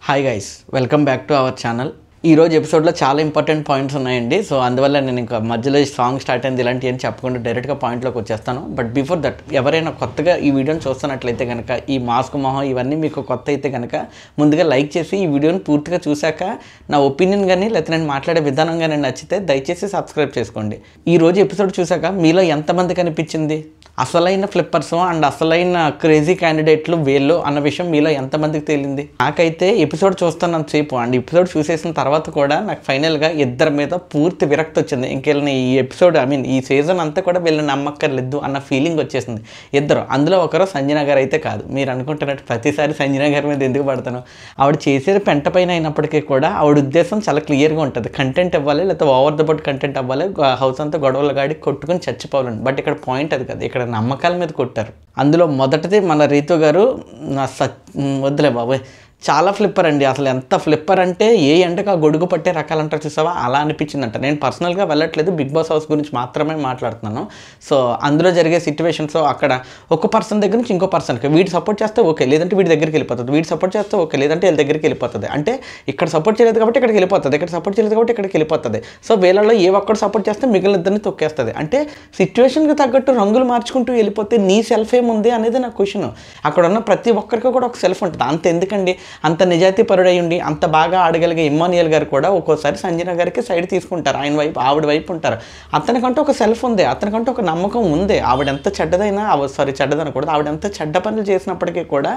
Hi guys, welcome back to our channel. ఈరోజు ఎపిసోడ్లో చాలా ఇంపార్టెంట్ పాయింట్స్ ఉన్నాయండి. సో అందువల్ల నేను ఇంకా మధ్యలో సాంగ్ స్టార్ట్ అయింది ఇలాంటివి అని చెప్పకుండా డైరెక్ట్గా పాయింట్లోకి వచ్చేస్తాను. బట్ బిఫోర్ దట్, ఎవరైనా కొత్తగా ఈ వీడియోని చూస్తున్నట్లయితే కనుక, ఈ మాస్క్ మొహం ఇవన్నీ మీకు కొత్త అయితే కనుక ముందుగా లైక్ చేసి ఈ వీడియోని పూర్తిగా చూశాక నా ఒపీనియన్ కానీ లేకపోతే నేను మాట్లాడే విధానం కానీ నచ్చితే దయచేసి సబ్స్క్రైబ్ చేసుకోండి. ఈరోజు ఎపిసోడ్ చూశాక మీలో ఎంతమందికి అనిపించింది అసలైన ఫ్లిప్పర్స్ అండ్ అసలైన క్రేజీ క్యాండిడేట్లు వీళ్ళు అన్న విషయం మీలో ఎంతమందికి తేలింది? నాకైతే ఎపిసోడ్ చూస్తున్నంతసేపు అండ్ ఎపిసోడ్ చూసేసిన తర్వాత కూడా నాకు ఫైనల్గా ఇద్దరి మీద పూర్తి విరక్తి వచ్చింది. ఇంకెళ్ళిన ఈ ఎపిసోడ్ ఈ సీజన్ అంతా కూడా వీళ్ళని నమ్మక్కర్లేదు అన్న ఫీలింగ్ వచ్చేసింది. ఇద్దరు, అందులో ఒకరు సంజన గారు అయితే కాదు. మీరు అనుకుంటున్నట్టు ప్రతిసారి సంజన గారి మీద ఎందుకు పడతాను? ఆవిడ చేసేది పెంట పైన అయినప్పటికీ కూడా ఆవిడ ఉద్దేశం చాలా క్లియర్గా ఉంటుంది. కంటెంట్ ఇవ్వాలి, లేకపోతే ఓవర్ ద బోర్డ్ కంటెంట్ అవ్వాలి, హౌస్ అంతా గొడవలు గాడి కొట్టుకుని చచ్చిపోవాలండి. బట్ ఇక్కడ పాయింట్ అది కాదు, ఇక్కడ నమ్మకాల మీద కొట్టారు. అందులో మొదటిది మన రీతు గారు. వద్దులే బాబోయ్, చాలా ఫ్లిప్పర్ అండి. అసలు ఎంత ఫ్లిప్పర్ అంటే ఏ ఎండకు ఆ గొడుగు పట్టే రకాలంటారు చూసావా, అలా అనిపించిందంట. నేను పర్సనల్గా వెళ్ళట్లేదు, బిగ్ బాస్ హౌస్ గురించి మాత్రమే మాట్లాడుతున్నాను. సో అందులో జరిగే సిచ్యువేషన్స్, అక్కడ ఒక పర్సన్ దగ్గర నుంచి ఇంకో పర్సన్కి వీడు సపోర్ట్ చేస్తే ఓకే, లేదంటే వీడి దగ్గరికి వెళ్ళిపోతుంది, వీడు సపోర్ట్ చేస్తే ఓకే, లేదంటే వీళ్ళ దగ్గరికి వెళ్ళిపోతుంది. అంటే ఇక్కడ సపోర్ట్ చేయలేదు కాబట్టి ఇక్కడికి వెళ్ళిపోతుంది, ఇక్కడ సపోర్ట్ చేయలేదు కాబట్టి ఇక్కడికి వెళ్ళిపోతుంది. సో వీళ్ళలో ఏ ఒక్కడు సపోర్ట్ చేస్తే మిగిలిన ఇద్దరిని తొక్కేస్తుంది. అంటే సిచ్యువేషన్కి తగ్గట్టు రంగులు మార్చుకుంటూ వెళ్ళిపోతే నీ సెల్ఫ్ ఏముంది అనేది నా క్వశ్చన్. అక్కడ ఉన్న ప్రతి ఒక్కరికి కూడా ఒక సెల్ఫ్ ఉంటుంది. అంత ఎందుకండి, అంత నిజాయితీ పరుడై ఉండి అంత బాగా ఆడగలిగే ఇమ్మాన్యుయల్ గారు కూడా ఒక్కోసారి సంజన గారికి సైడ్ తీసుకుంటారు. ఆయన వైపు ఆవిడ వైపు ఉంటారు. అతనికంటూ ఒక సెల్ఫ్ ఉంది, అతనికంటూ ఒక నమ్మకం ఉంది. ఆవిడ ఎంత చెడ్డదైనా చెడ్డదనకూడదు, ఆవిడ ఎంత చెడ్డ పనులు చేసినప్పటికీ కూడా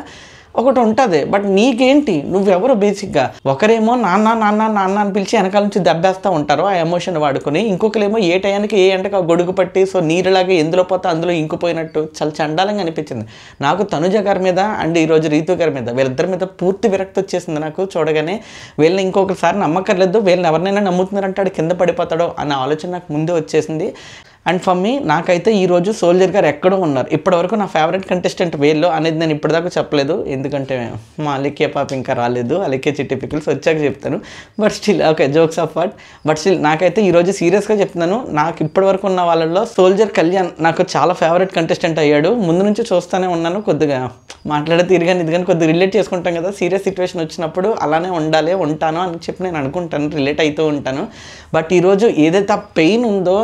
ఒకటి ఉంటుంది. బట్ నీకేంటి, నువ్వెవరు? బేసిక్గా ఒకరేమో నాన్న నాన్న నాన్న అని పిలిచి వెనకాల నుంచి దెబ్బేస్తూ ఉంటారు ఆ ఎమోషన్ వాడుకొని, ఇంకొకరేమో ఏ టయానికి ఏ ఎంటకు ఆ గొడుగు పట్టి సో నీరులాగే ఎందులో పోతే అందులో ఇంకిపోయినట్టు చాలా చండాలంగా అనిపించింది నాకు తనుజ గారి మీద అండ్ ఈరోజు రీతు గారి మీద. వీళ్ళిద్దరి మీద పూర్తి విరక్తి వచ్చేసింది నాకు చూడగానే. వీళ్ళని ఇంకొకసారి నమ్మక్కర్లేదు, వీళ్ళని ఎవరినైనా నమ్ముతున్నారంటే ఆడు కింద పడిపోతాడో అన్న ఆలోచన నాకు ముందే వచ్చేసింది. అండ్ ఫర్ మీ, నాకైతే ఈరోజు సోల్జర్ గారు ఎక్కడో ఉన్నారు. ఇప్పటివరకు నా ఫేవరెట్ కంటెస్టెంట్ వీళ్ళు అనేది నేను ఇప్పటిదాకా చెప్పలేదు, ఎందుకంటే మా అలికే పాప ఇంకా రాలేదు. అలికే చిట్టి పికిల్స్ వచ్చాక చెప్తాను. But still okay, jokes of what. But still నాకైతే ఈరోజు సీరియస్గా చెప్తున్నాను, నాకు ఇప్పటివరకు ఉన్న వాళ్ళల్లో సోల్జర్ కళ్యాణ్ నాకు చాలా ఫేవరెట్ కంటెస్టెంట్ అయ్యాడు. ముందు నుంచి చూస్తూనే ఉన్నాను. కొద్దిగా మాట్లాడే తీరుగాని ఇది కానీ కొద్దిగా రిలేట్ చేసుకుంటాం కదా, సీరియస్ సిచ్యువేషన్ వచ్చినప్పుడు అలానే ఉండాలి, ఉంటాను అని చెప్పి నేను అనుకుంటాను, రిలేట్ అవుతూ ఉంటాను. బట్ ఈరోజు ఏదైతే ఆ పెయిన్ ఉందో,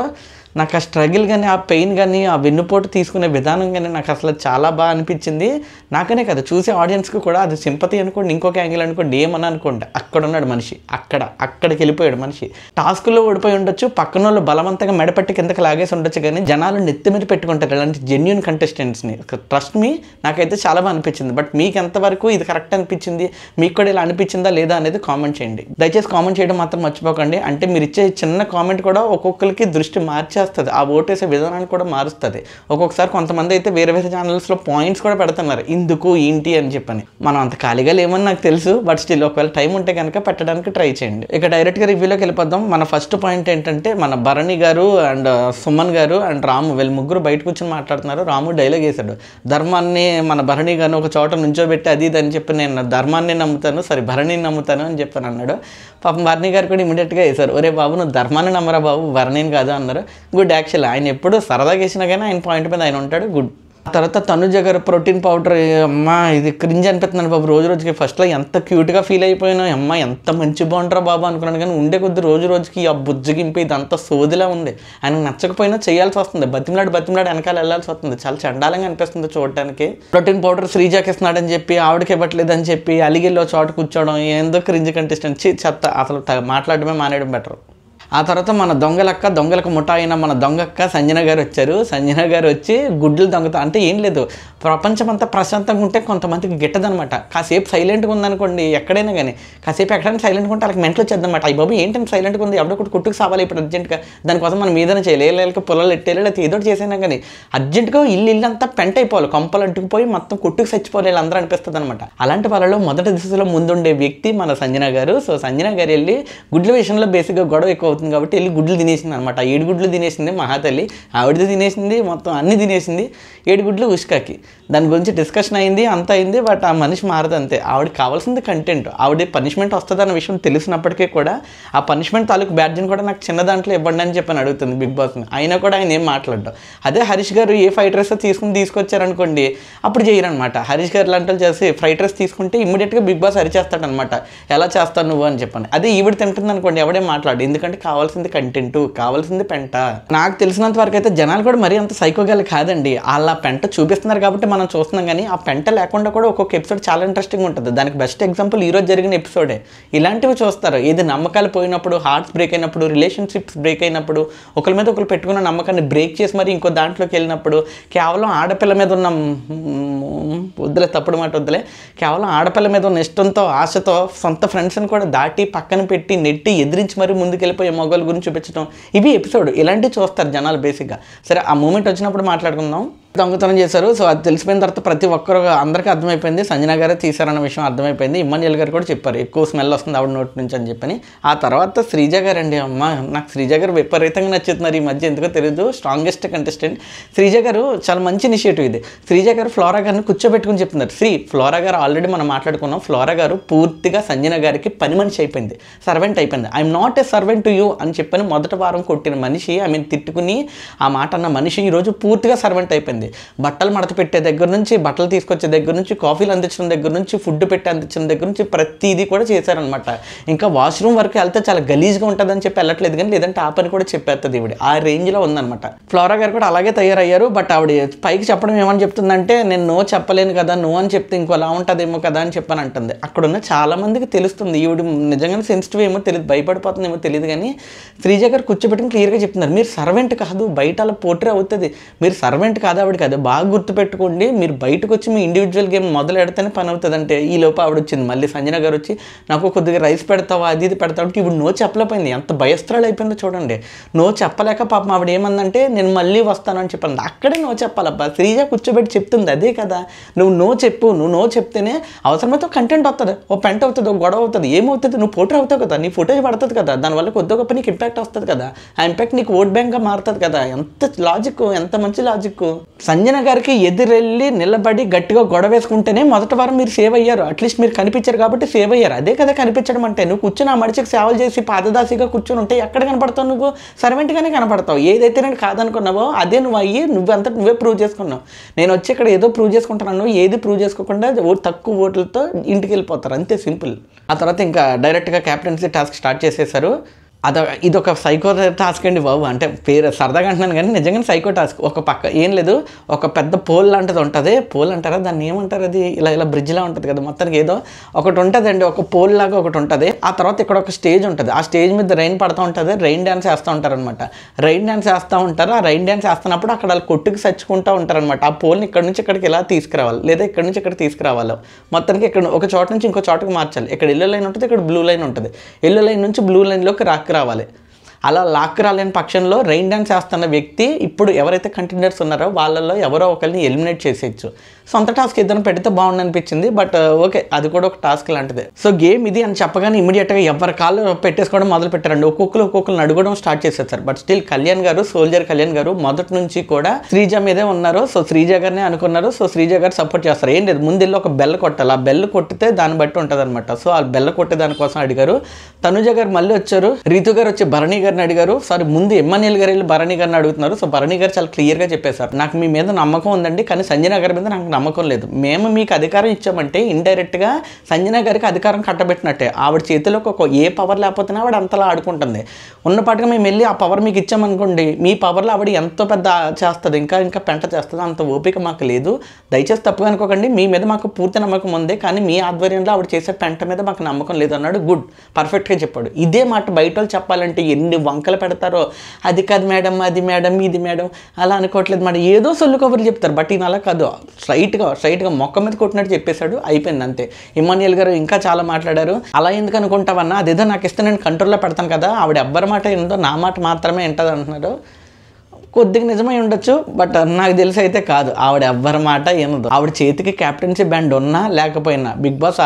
నాకు ఆ స్ట్రగుల్ కానీ ఆ పెయిన్ కానీ ఆ వెన్నుపోటు తీసుకునే విధానం కానీ నాకు అసలు చాలా బాగా అనిపించింది. నాకనే కదా, చూసే ఆడియన్స్కి కూడా అది సింపతి అనుకోండి, ఇంకొక యాంగిల్ అనుకోండి, ఏమని అనుకోండి, అక్కడ ఉన్నాడు మనిషి, అక్కడికి వెళ్ళిపోయాడు మనిషి. టాస్కుల్లో ఓడిపోయి ఉండొచ్చు, పక్కన వాళ్ళు బలవంతంగా మెడపట్టి కిందకి లాగేసి ఉండొచ్చు, కానీ జనాలు నెత్తి మీద పెట్టుకుంటారు ఇలాంటి జెన్యూన్ కంటెస్టెంట్స్ని. ట్రస్ట్ మీ, నాకైతే చాలా బాగా అనిపించింది. బట్ మీకు ఎంతవరకు ఇది కరెక్ట్ అనిపించింది, మీకు కూడా ఇలా అనిపించిందా లేదా అనేది కామెంట్ చేయండి. దయచేసి కామెంట్ చేయడం మాత్రం మర్చిపోకండి. అంటే మీరు ఇచ్చే చిన్న కామెంట్ కూడా ఒక్కొక్కరికి దృష్టి మార్చేస్తుంది, ఆ ఓటేసే విధానాన్ని కూడా మారుస్తుంది. ఒక్కొక్కసారి కొంతమంది అయితే వేరే వేరే ఛానల్స్లో పాయింట్స్ కూడా పెడుతున్నారు, ఇందుకు ఏంటి అని చెప్పని. మనం అంత ఖాళీగా లేమని నాకు తెలుసు, బట్ స్టిల్ ఒకవేళ టైం ఉంటే కనుక పెట్టడానికి ట్రై చేయండి. ఇక డైరెక్ట్గా రివ్యూలోకి వెళ్ళిపోదాం. మన ఫస్ట్ పాయింట్ ఏంటంటే, మన భరణి గారు అండ్ సుమన్ గారు అండ్ రాము వీళ్ళు ముగ్గురు బయట కూర్చొని మాట్లాడుతున్నారు. రాము డైలాగ్ వేశాడు, ధర్మాన్ని మన భరణి గారిని ఒక చోట నుంచోబెట్టి అది ఇది అని చెప్పి నేను ధర్మాన్ని నమ్ముతాను, భరణిని నమ్ముతాను అని చెప్పని అన్నాడు. పాపం భరణి గారు కూడా ఇమీడియట్గా వేశారు, ఒరే బాబు నువ్వు ధర్మాన్ని నమ్మరా బాబు, భరణిని కాదు అన్నారు. గుడ్. యాక్చువల్ ఆయన ఎప్పుడు సరదాగా వేసినా కానీ ఆయన పాయింట్ మీద ఆయన ఉంటాడు. గుడ్. ఆ తర్వాత తనుజ గారు ప్రోటీన్ పౌడర్, అమ్మ ఇది క్రింజ్ అనిపిస్తున్నాను బాబు రోజు రోజుకి. ఫస్ట్లో ఎంత క్యూట్గా ఫీల్ అయిపోయినా, అమ్మ ఎంత మంచి బాగుంటారా బాబు అనుకున్నాను, కానీ ఉండే కొద్ది రోజు రోజుకి ఆ బుజ్జగింపు ఇదంతా సోదిలా ఉంది. ఆయనకు నచ్చకపోయినా చేయాల్సి వస్తుంది, బతిమలాడు వెనకాల వెళ్ళాల్సి వస్తుంది. చాలా చండాలంగా అనిపిస్తుంది చూడటానికి. ప్రోటీన్ పౌడర్ శ్రీజాకి ఇస్తున్నాడని చెప్పి ఆవిడకి ఇవ్వట్లేదని చెప్పి అలిగిల్లో చోట కూర్చోవడం, ఏందో క్రింజ్ కంటెస్టెంట్, చెత్త. అసలు మాట్లాడడమే మానేయడం బెటర్. ఆ తర్వాత మన దొంగలకు ముఠా అయిన మన దొంగక్క సంజన గారు వచ్చారు. సంజన గారు వచ్చి గుడ్లు దొంగతా అంటే ఏం లేదు, ప్రపంచం అంతా ప్రశాంతంగా ఉంటే కొంతమందికి గిట్టదనమాట. కాసేపు సైలెంట్గా ఉందనుకోండి, ఎక్కడైనా కానీ కాసేపు ఎక్కడైనా సైలెంట్గా ఉంటే వాళ్ళకి మెంటలు వచ్చేద్దనమాట. అయ్యి బాబు ఏంటంటే సైలెంట్గా ఉంది, ఎవడో ఒకటి కుట్టుకు సావాలి ఇప్పుడు అర్జెంట్గా, దానికోసం మనం మీదనే చేయలేక పొలాలు ఎట్టేయాలి, లేకపోతే ఏదో చేసినా కానీ అర్జెంటుగా ఇల్లు అంతా పెంట అయిపోవాలి, కొంపలు అంటుకుపోయి మొత్తం కుట్టుకు చచ్చిపోవాలి వీళ్ళందరూ అనిపిస్తుంది అనమాట. అలాంటి వాళ్ళలో మొదటి దిశలో ముందుండే వ్యక్తి మన సంజన గారు. సో సంజన గారు వెళ్ళి గుడ్ల విషయంలో బేసిక్గా గొడవ ఎక్కువ అవుతుంది కాబట్టి వెళ్ళి గుడ్లు తినేసింది అనమాట. 7 గుడ్లు తినేసింది మహాతల్లి, ఆవిడది తినేసింది, మొత్తం అన్నీ తినేసింది. 7 గుడ్లు ఉష్కాకి. దాని గురించి డిస్కషన్ అయింది, అంత అయింది. బట్ ఆ మనిషి మారదు అంతే. ఆవిడకి కావాల్సింది కంటెంట్. ఆవిడ పనిష్మెంట్ వస్తుంది అన్న విషయం తెలిసినప్పటికీ కూడా ఆ పనిష్మెంట్ తాలూకు బ్యాడ్జిని కూడా నాకు చిన్న దాంట్లో ఇవ్వండి అని చెప్పని అడుగుతుంది బిగ్ బాస్ని. అయినా కూడా ఆయన ఏం మాట్లాడడం. అదే హరీష్ గారు ఏ ఫ్రైడ్ రైస్ తీసుకొచ్చారనుకోండి అప్పుడు చేయరనమాట. హరీష్ గారు లాంటి వాళ్ళు చేసి ఫ్రైడ్ రైస్ తీసుకుంటే ఇమ్మీడియట్గా బిగ్ బాస్ అరిచేస్తాడనమాట, ఎలా చేస్తావు నువ్వు అని చెప్పండి. అదే ఈవిడ తింటుంది అనుకోండి ఎవడే మాట్లాడు, ఎందుకంటే కావాల్సింది కంటెంట్, కావాల్సింది పెంట. నాకు తెలిసినంత వరకు అయితే జనాలు కూడా మరీ అంత సైకోగాలు కాదండి. అలా పెంట చూపిస్తున్నారు కాబట్టి మనం చూస్తున్నాం, కానీ ఆ పెంట లేకుండా కూడా ఒక్కొక్క ఎపిసోడ్ చాలా ఇంట్రెస్టింగ్ ఉంటుంది. దానికి బెస్ట్ ఎగ్జాంపుల్ ఈరోజు జరిగిన ఎపిసోడే. ఇలాంటివి చూస్తారు. ఏది నమ్మకాలు పోయినప్పుడు, హార్ట్స్ బ్రేక్ అయినప్పుడు, రిలేషన్షిప్స్ బ్రేక్ అయినప్పుడు, ఒకరి మీద ఒకరు పెట్టుకున్న నమ్మకాన్ని బ్రేక్ చేసి మరి ఇంకో దాంట్లోకి వెళ్ళినప్పుడు, కేవలం ఆడపిల్ల మీద ఉన్న వద్దులే, తప్పుడు మాట వద్దులే, కేవలం ఆడపిల్ల మీద ఉన్న ఇష్టంతో, ఆశతో సొంత ఫ్రెండ్స్ని కూడా దాటి పక్కన పెట్టి నెట్టి ఎదిరించి మరీ ముందుకెళ్ళిపోయే మొగోళ్ళ గురించి చూపించడం, ఇవి ఎపిసోడ్. ఇలాంటివి చూస్తారు జనాలు బేసిక్గా. సరే, ఆ మూమెంట్ వచ్చినప్పుడు మాట్లాడుకుందాం. దొంగతనం చేశారు. సో అది తెలిసిపోయిన తర్వాత ప్రతి ఒక్కరు అందరికీ అర్థమైపోయింది సంజన గారే తీశారన్న విషయం అర్థమైపోయింది. ఇమ్మాన్యుయల్ గారు కూడా చెప్పారు ఎక్కువ స్మెల్ వస్తుంది ఆవిడ నోటి నుంచి అని చెప్పని. ఆ తర్వాత శ్రీజ గారు అండి, అమ్మ నాకు శ్రీజ గారు విపరీతంగా నచ్చుతున్నారు ఈ మధ్య, ఎందుకో తెలియదు. స్ట్రాంగెస్ట్ కంటెస్టెంట్ శ్రీజ గారు. చాలా మంచి ఇనిషియేటివ్ ఇది. శ్రీజ గారు ఫ్లోరా గారిని కూర్చోబెట్టుకుని చెప్తున్నారు. ఫ్లోరా గారు ఆల్రెడీ మనం మాట్లాడుకున్నాం. ఫ్లోరా గారు పూర్తిగా సంజన గారికి పని మనిషి అయిపోయింది, సర్వెంట్ అయిపోయింది. I'm not a servant to you అని చెప్పని మొదటి వారం కొట్టిన మనిషి, తిట్టుకుని ఆ మాట అన్న మనిషి ఈరోజు పూర్తిగా సర్వెంట్ అయిపోయింది. బట్టలు మడత పెట్టే దగ్గర నుంచి, బట్టలు తీసుకొచ్చే దగ్గర నుంచి, కాఫీలు అందించడం దగ్గర నుంచి, ఫుడ్ పెట్టి అందించడం దగ్గర నుంచి ప్రతిదీ కూడా చేశారనమాట. ఇంకా వాష్రూమ్ వరకు వెళ్తే చాలా గలీజ్గా ఉంటుందని చెప్పి వెళ్ళట్లేదు, కానీ లేదంటే ఆ పని కూడా చెప్పేస్తుంది ఈవిడ. ఆ రేంజ్లో ఉందన్నమాట. ఫ్లోరా గారు కూడా అలాగే తయారయ్యారు. బట్ ఆవిడ పైకి చెప్పడం ఏమని చెప్తుందంటే, నేను నో చెప్పలేను కదా, నో అని చెప్తే ఇంకోలా ఉంటుందేమో కదా అని చెప్పని అంటుంది. అక్కడున్న చాలా మందికి తెలుస్తుంది ఈవిడ నిజంగానే సెన్సిటివ్ ఏమో తెలియదు, భయపడిపోతుందేమో తెలియదు. కానీ శ్రీజ గారు కూర్చోబెట్టుకుని క్లియర్గా చెప్తున్నారు, మీరు సర్వెంట్ కాదు, బయట అలా పోట్రే అవుతుంది, మీరు సర్వెంట్ కాదు ఆవిడ కాదు. బాగా గుర్తుపెట్టుకోండి, మీరు బయటకు వచ్చి మీ ఇండివిజువల్ గేమ్ మొదలు పెడితేనే పని అవుతుంది. అంటే ఈ లోపు ఆవిడ వచ్చింది మళ్ళీ సంజన గారు వచ్చి, నాకు కొద్దిగా రైస్ పెడతావా, అది ఇది పెడతావు అంటే ఇప్పుడు నో చెప్పలేకపోయింది. ఎంత భయస్త్రాలు అయిపోయిందో చూడండి. నో చెప్పలేక పాపం ఆవిడ ఏమందంటే, నేను మళ్ళీ వస్తానని చెప్పాను. అక్కడే నో చెప్పాలబ్బా. శ్రీజ కూర్చోబెట్టి చెప్తుంది అదే కదా, నువ్వు నో చెప్పు, నువ్వు నో చెప్తేనే అవసరమైతే కంటెంట్ వస్తుంది, ఓ పెంట అవుతుంది, ఓ గొడవ అవుతుంది, ఏమవుతుంది, నువ్వు ఫోటో అవుతావు కదా, నీ ఫోటోజ్ పడుతుంది కదా, దానివల్ల కొద్ది గొప్ప నీకు ఇంపాక్ట్ వస్తుంది కదా, ఆ ఇంపాక్ట్ నీకు ఓట్ బ్యాంక్గా మారుతుంది కదా. ఎంత లాజిక్, ఎంత మంచి లాజిక్. సంజన గారికి ఎదురెళ్ళి నిలబడి గట్టిగా గొడవ వేసుకుంటేనే మొదటి వారం మీరు సేవ్ అయ్యారు. అట్లీస్ట్ మీరు కనిపించారు కాబట్టి సేవ్ అయ్యారు. అదే కదా కనిపించడం అంటే. నువ్వు కూర్చొని ఆ మడిచికి సేవలు చేసి పాదదాసిగా కూర్చొని ఉంటే ఎక్కడ కనపడతావు? నువ్వు సర్వెంట్గానే కనపడతావు. ఏదైతే నేను కాదనుకున్నావో అదే నువ్వు అయ్యి నువ్వే ప్రూవ్ చేసుకున్నావు. నేను వచ్చి ఇక్కడ ఏదో ప్రూవ్ చేసుకుంటున్నాను, ఏది ప్రూవ్ చేసుకోకుండా తక్కువ ఓట్లతో ఇంటికి వెళ్ళిపోతారు, అంతే సింపుల్. ఆ తర్వాత ఇంకా డైరెక్ట్గా క్యాప్టెన్సీ టాస్క్ స్టార్ట్ చేసేసారు. ఇదొక సైకో టాస్క్ అండి బాబు. అంటే పేరు సరదాగా అంటున్నాను కానీ నిజంగానే సైకో టాస్క్. ఒక పక్క ఏం లేదు, ఒక పెద్ద పోల్ లాంటిది ఉంటుంది. పోల్ అంటారా దాన్ని, ఏమంటారు, అది ఇలా బ్రిడ్జ్లా ఉంటుంది కదా, మొత్తానికి ఏదో ఒకటి ఉంటుందండి, ఒక పోల్ లాగా ఒకటి ఉంటుంది. ఆ తర్వాత ఇక్కడ ఒక స్టేజ్ ఉంటుంది. ఆ స్టేజ్ మీద రైన్ పడుతూ ఉంటుంది, రైన్ డ్యాన్స్ వేస్తూ ఉంటారనమాట. రైన్ డ్యాన్స్ వేస్తూ ఉంటారు. ఆ రైన్ డ్యాన్స్ వేస్తున్నప్పుడు అక్కడ వాళ్ళు కొట్టుకు సచ్చుకుంటూ ఉంటారనమాట. ఆ పోల్ని ఇక్కడ నుంచి ఇక్కడికి ఇలా తీసుకురావాలి, లేదా ఇక్కడ నుంచి ఇక్కడ తీసుకురావాలి. మొత్తానికి ఇక్కడ ఒక చోట నుంచి ఇంకో చోటకి మార్చాలి. ఇక్కడ ఎల్లో లైన్ ఉంటుంది, ఇక్కడ బ్లూ లైన్ ఉంటుంది. ఎల్లో లైన్ నుంచి బ్లూ లైన్లోకి రావాలి. అలా లాక్ రాలేని పక్షంలో రైన్ డాన్స్ చేస్తున్న వ్యక్తి ఇప్పుడు ఎవరైతే కంటెండర్స్ ఉన్నారో వాళ్ళల్లో ఎవరో ఒకరిని ఎలిమినేట్ చేసేయచ్చు. సొంత టాస్క్ ఏదైనా పెడితే బాగుంది అనిపించింది. బట్ ఓకే, అది కూడా ఒక టాస్క్ లాంటిదే. సో గేమ్ ఇది అని చెప్పగానే ఇమీడియట్గా ఎవరి కాళ్ళు పెట్టేసుకోవడం మొదలు పెట్టారండి. ఒక్కొక్కరు అడుగడం స్టార్ట్ చేసేసారు. బట్ స్టిల్ కళ్యాణ్ గారు, సోల్జర్ కళ్యాణ్ గారు మొదటి నుంచి కూడా శ్రీజ మీదే ఉన్నారు. సో శ్రీజ గారినే అనుకున్నారు. సో శ్రీజ గారు సపోర్ట్ చేస్తారు. ఏం లేదు, ముందెళ్ళి ఒక బెల్ కొట్టాలి. ఆ బెల్ కొట్టితే దాన్ని బట్టి ఉంటుంది అనమాట. సో ఆ బెల్ కొట్టే దానికోసం అడిగారు. తనుజ గారు మళ్ళీ వచ్చారు. రీతు గారు వచ్చి భరణి గారిని అడిగారు. సారీ, ముందు ఇమ్మాన్యుయల్ గారు వెళ్ళి భరణి గారిని అడుగుతున్నారు. సో భరణి గారు చాలా క్లియర్గా చెప్పేశారు, నాకు మీ మీద నమ్మకం ఉందండి, కానీ సంజన గారి మీద నాకు నమ్మకం లేదు. మేము మీకు అధికారం ఇచ్చామంటే ఇండైరెక్ట్గా సంజన గారికి అధికారం కట్టబెట్టినట్టే. ఆవిడ చేతిలోకి ఏ పవర్ లేకపోతేనే ఆవిడ అంతలా ఆడుకుంటుంది. ఉన్నపాటుగా మేము వెళ్ళి ఆ పవర్ మీకు ఇచ్చామనుకోండి, మీ పవర్లో ఆవిడ ఎంతో పెద్ద చేస్తుంది, ఇంకా పెంట చేస్తుంది. అంత ఓపిక మాకు లేదు. దయచేసి తప్పుగా అనుకోకండి, మీ మీద మాకు పూర్తి నమ్మకం ఉంది, కానీ మీ ఆధ్వర్యంలో ఆవిడ చేసే పెంట మీద మాకు నమ్మకం లేదు అన్నాడు. గుడ్, పర్ఫెక్ట్గా చెప్పాడు. ఇదే మాట బయట వాళ్ళు చెప్పాలంటే ఎన్ని వంకలు పెడతారో. అది కాదు మేడం, అది మేడం, ఇది మేడం, అలా అనుకోవట్లేదు మేడం, ఏదో సొల్లు కబుర్లు చెప్తారు. బట్ ఈయన అలా కాదు, స్ట్రైట్గా మొక్క మీద కొట్టినట్టు చెప్పేశాడు. అయిపోయింది అంతే. ఇమ్మాన్యుయల్ గారు ఇంకా చాలా మాట్లాడారు. అలా ఎందుకు అనుకుంటావన్నా, అదేదో నాకు ఇస్తే నేను కంట్రోల్లో పెడతాను కదా, ఆవిడ ఎవ్వరి మాట ఏందో నా మాట మాత్రమే వింటుంది అంటున్నారు. కొద్దిగా నిజమై ఉండొచ్చు, బట్ నాకు తెలిసి అయితే కాదు. ఆవిడ ఎవ్వరి మాట వినదు. ఆవిడ చేతికి క్యాప్టెన్సీ బ్యాండ్ ఉన్నా లేకపోయినా, బిగ్ బాస్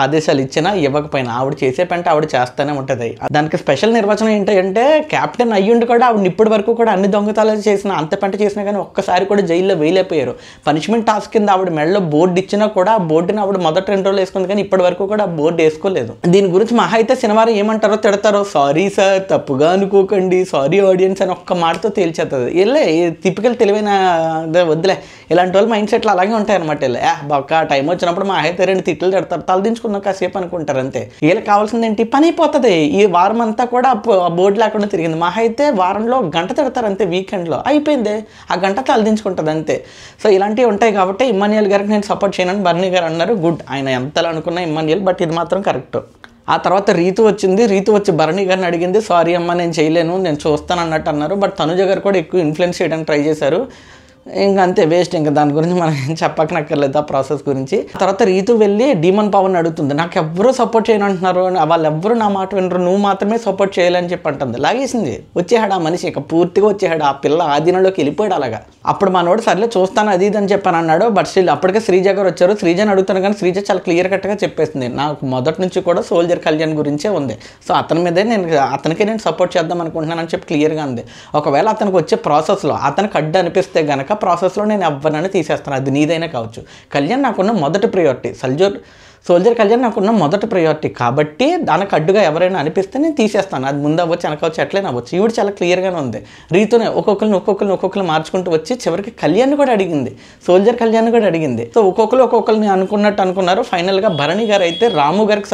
ఆదేశాలు ఇచ్చినా ఇవ్వకపోయినా ఆవిడ చేసే పంట ఆవిడ చేస్తూనే ఉంటుంది. దానికి స్పెషల్ నిర్వచనం ఏంటంటే క్యాప్టెన్ అయ్యుండి కూడా ఆవిడ ఇప్పటి వరకు కూడా అన్ని దొంగతనాలు చేసిన, అంత పంట చేసినా కానీ ఒక్కసారి కూడా జైల్లో వేయలేకపోయారు. పనిష్మెంట్ టాస్క్ కింద ఆవిడ మెడలో బోర్డు ఇచ్చినా కూడా ఆ బోర్డుని ఆవిడ మొదటి 2 రోజులు వేసుకుంది, కానీ ఇప్పటి వరకు కూడా ఆ బోర్డు వేసుకోలేదు. దీని గురించి మహా అయితే శనివారం ఏమంటారో తిడతారో, సారీ సార్ తప్పుగా అనుకోకండి, సారీ ఆడియన్స్ అని ఒక్క మాటతో తేల్చేస్తుంది. వెళ్ళే టిపికల్ తెలివైన వద్దులే, ఇలాంటి వాళ్ళు మైండ్ సెట్లు అలాగే ఉంటాయి అనమాట. వెళ్ళే బాగా టైం వచ్చినప్పుడు మా అయితే 2 తిట్లు తిడతారు, తలదించుకున్నాం కాసేపు అనుకుంటారు అంతే. వీళ్ళకి కావాల్సింది ఏంటి, పని అయిపోతుంది. ఈ వారం అంతా కూడా ఆ బోర్డు లేకుండా తిరిగింది. మా అయితే వారంలో గంట తిడతారు అంతే, వీకెండ్లో అయిపోయింది, ఆ గంట తలదించుకుంటుంది అంతే. సో ఇలాంటివి ఉంటాయి కాబట్టి ఇమ్మాన్యుయల్ గారికి నేను సపోర్ట్ చేయనని బర్నీ గారు అన్నారు. గుడ్, ఆయన ఎంతలా అనుకున్నా ఇమ్మాన్యుయల్, బట్ ఇది మాత్రం కరెక్ట్. ఆ తర్వాత రీతు వచ్చింది. రీతు వచ్చి భరణి గారిని అడిగింది, సారీ అమ్మ నేను చేయలేను, నేను చూస్తాను అన్నట్టు అన్నారు. బట్ తనుజ గారు కూడా ఎక్కువ ఇన్ఫ్లుయెన్స్ చేయడానికి ట్రై చేశారు. ఇంకా అంతే, వేస్ట్. ఇంకా దాని గురించి మనం ఏం చెప్పక్కర్లేదు ఆ ప్రాసెస్ గురించి. తర్వాత రీతు వెళ్ళి డీమన్ పవన్ అడుగుతుంది, నాకు ఎవ్వరూ సపోర్ట్ చేయను అంటున్నారు, వాళ్ళు ఎవ్వరూ నా మాట వినరు, నువ్వు మాత్రమే సపోర్ట్ చేయాలని చెప్పి అంటుంది. లాగేసింది, వచ్చేహాడు ఆ మనిషి, ఇక పూర్తిగా వచ్చేహాడు. ఆ పిల్ల ఆధీనంలోకి వెళ్ళిపోయాడు అలాగా. అప్పుడు మనోడు సర్లే చూస్తాను అది ఇది అని చెప్పాను అన్నాడు. బట్ స్టిల్ అప్పటికే శ్రీజ గారు వచ్చారు. శ్రీజని అడుగుతాను కానీ శ్రీజ చాలా క్లియర్ కట్గా చెప్పేసింది, నాకు మొదటి నుంచి కూడా సోల్జర్ కళ్యాణ్ గురించే ఉంది, సో అతని మీదే అతనికే నేను సపోర్ట్ చేద్దాం అనుకుంటున్నాను అని చెప్పి క్లియర్గా ఉంది. ఒకవేళ అతనికి వచ్చే ప్రాసెస్లో అతనికి అడ్డు అనిపిస్తే గనక ప్రాసెస్లో నేను ఎవ్వరని తీసేస్తాను, అది నీదైనా కావచ్చు. కళ్యాణ్ నాకున్న మొదటి ప్రయారిటీ, సోల్జర్ కళ్యాణ్ నాకున్న మొదటి ప్రయారిటీ కాబట్టి దానికి అడ్డుగా ఎవరైనా అనిపిస్తే నేను తీసేస్తాను, అది ముందు అవ్వచ్చు వెనకవచ్చు ఎట్లయినా అవ్వచ్చు. ఈవిడ చాలా క్లియర్గానే ఉంది. రీతోనే ఒక్కొక్కరిని మార్చుకుంటూ వచ్చి చివరికి కళ్యాణ్ కూడా అడిగింది, సోల్జర్ కళ్యాణ్ కూడా అడిగింది. సో ఒక్కొక్కరిని అనుకున్నట్టు అనుకున్నారు. ఫైనల్గా భరణి గారు అయితే రాము గారికి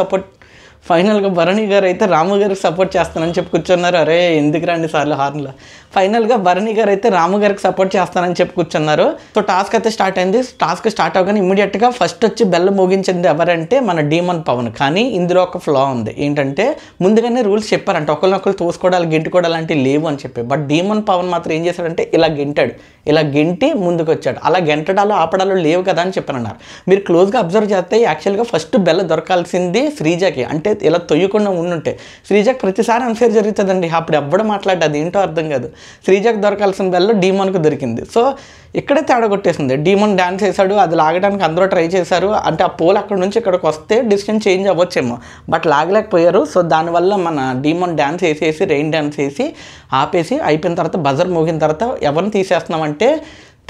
సపోర్ట్ చేస్తానని చెప్పి కూర్చున్నారు. అరే ఎందుకు రండి సార్లు హార్న్లో. ఫైనల్గా భరణి గారు అయితే రాము గారికి సపోర్ట్ చేస్తానని చెప్పి కూర్చున్నారు. సో టాస్క్ అయితే స్టార్ట్ అయింది. టాస్క్ స్టార్ట్ అవ్వగానే ఇమ్మీడియట్గా ఫస్ట్ వచ్చి బెల్ల మోగించింది ఎవరంటే మన డీమన్ పవన్. కానీ ఇందులో ఒక ఫ్లా ఉంది, ఏంటంటే ముందుగానే రూల్స్ చెప్పారంటే ఒకరినొకరు తోసుకోవడాలు గెంటుకోవడాలు లాంటివి లేవు అని చెప్పి. బట్ డీమన్ పవన్ మాత్రం ఏం చేశాడంటే ఇలా గెంటి ముందుకు వచ్చాడు. అలా గెంటడాలు ఆపడాలు లేవు కదా అని చెప్పారన్నారు. మీరు క్లోజ్గా అబ్జర్వ్ చేస్తే యాక్చువల్గా ఫస్ట్ బెల్ల దొరకాల్సింది శ్రీజకి, అంటే ఇలా తొయ్యకుండా ఉండుంటే. శ్రీజకి ప్రతిసారి అన్ఫేర్ జరుగుతుందండి, అప్పుడు ఎవ్వడం మాట్లాడి అది ఏంటో అర్థం కాదు. శ్రీజకి దొరకాల్సిన బెల్ల డీమోన్కి దొరికింది. సో ఇక్కడే తేడా కొట్టేసింది. డీమోన్ డ్యాన్స్ వేసాడు, అది లాగడానికి అందరూ ట్రై చేశారు. అంటే ఆ పోల్ అక్కడ నుంచి ఇక్కడికి వస్తే డిసిషన్ చేంజ్ అవ్వచ్చేమో, బట్ లాగలేకపోయారు. సో దానివల్ల మన డీమోన్ డ్యాన్స్ వేసేసి రెయిన్ డ్యాన్స్ వేసి ఆపేసి అయిపోయిన తర్వాత బజర్ మోగిన తర్వాత ఎవరిని తీసేస్తున్నామంటే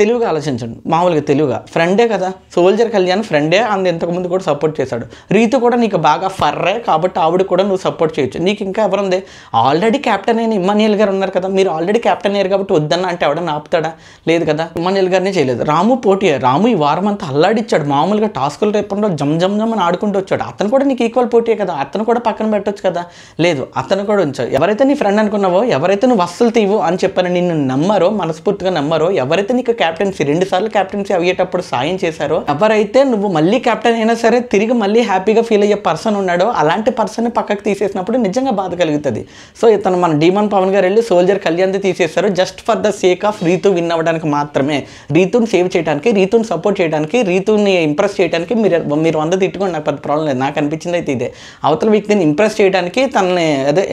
తెలుగుగా ఆలోచించండి, మామూలుగా తెలుగుగా ఫ్రెండే కదా, సోల్జర్ కళ్యాణ్ ఫ్రెండే, అందు ఇంతకుముందు కూడా సపోర్ట్ చేశాడు. రీతు కూడా నీకు బాగా ఫర్రే కాబట్టి ఆవిడ కూడా నువ్వు సపోర్ట్ చేయొచ్చు. నీకు ఇంకా ఎవరుంది, ఆల్రెడీ క్యాప్టెన్ అయిన ఇమ్మాన్యుయల్ గారు ఉన్నారు కదా, మీరు ఆల్రెడీ క్యాప్టెన్ అయ్యారు కాబట్టి వద్దన్న అంటే ఎవడన్నా ఆపుతాడా, లేదు కదా. ఇమ్మాన్యుయల్ గారినే చేయలేదు. రాము పోటీ, రాము ఈ వారం అంతా అల్లాడిచ్చాడు, మామూలుగా టాస్కులు రేపంలో జమ్ అని ఆడుకుంటూ వచ్చాడు. అతను కూడా నీకు ఈక్వల్ పోటీ కదా, అతను కూడా పక్కన పెట్టొచ్చు కదా, లేదు అతను కూడా ఉంచాడు. ఎవరైతే నీ ఫ్రెండ్ అనుకున్నావో, ఎవరైతే నువ్వు అస్సలు తీవు అని చెప్పాను నిన్ను నమ్మారో, మనస్ఫూర్తిగా నమ్మారో, ఎవరైతే నీకు క్యాప్టెన్సీ 2 సార్లు క్యాప్టెన్సీ అయ్యేటప్పుడు సాయం చేశారో, ఎవరైతే నువ్వు మళ్ళీ క్యాప్టెన్ అయినా సరే తిరిగి మళ్ళీ హ్యాపీగా ఫీల్ అయ్యే పర్సన్ ఉన్నాడో, అలాంటి పర్సన్ని పక్కకు తీసేసినప్పుడు నిజంగా బాధ కలుగుతుంది. సో ఇతను మన డీమన్ పవన్ గారు వెళ్ళి సోల్జర్ కళ్యాణ్ తీసేశారు just for the sake of Rithu win అవ్వడానికి మాత్రమే, రీతుని సేవ్ చేయడానికి, రీతుని సపోర్ట్ చేయడానికి, రీతుని ఇంప్రెస్ చేయడానికి. మీరు 100 తిట్టుకోండి, నాకు పెద్ద ప్రాబ్లం లేదు. నాకు అనిపించింది అయితే ఇదే, అవతల వ్యక్తిని ఇంప్రెస్ చేయడానికి, తనని అదే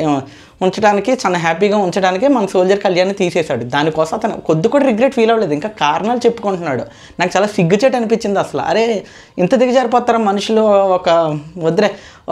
ఉంచడానికి, చాలా హ్యాపీగా ఉంచడానికి మన సోల్జర్ కళ్యాణ్ తీసేశాడు. దానికోసం అతను కొద్ది కూడా రిగ్రెట్ ఫీల్ అవ్వలేదు, ఇంకా కారణాలు చెప్పుకుంటున్నాడు. నాకు చాలా సిగ్గుచేటు అనిపించింది అసలు. అరే ఇంత దిగజారిపోతారా మనుషులు,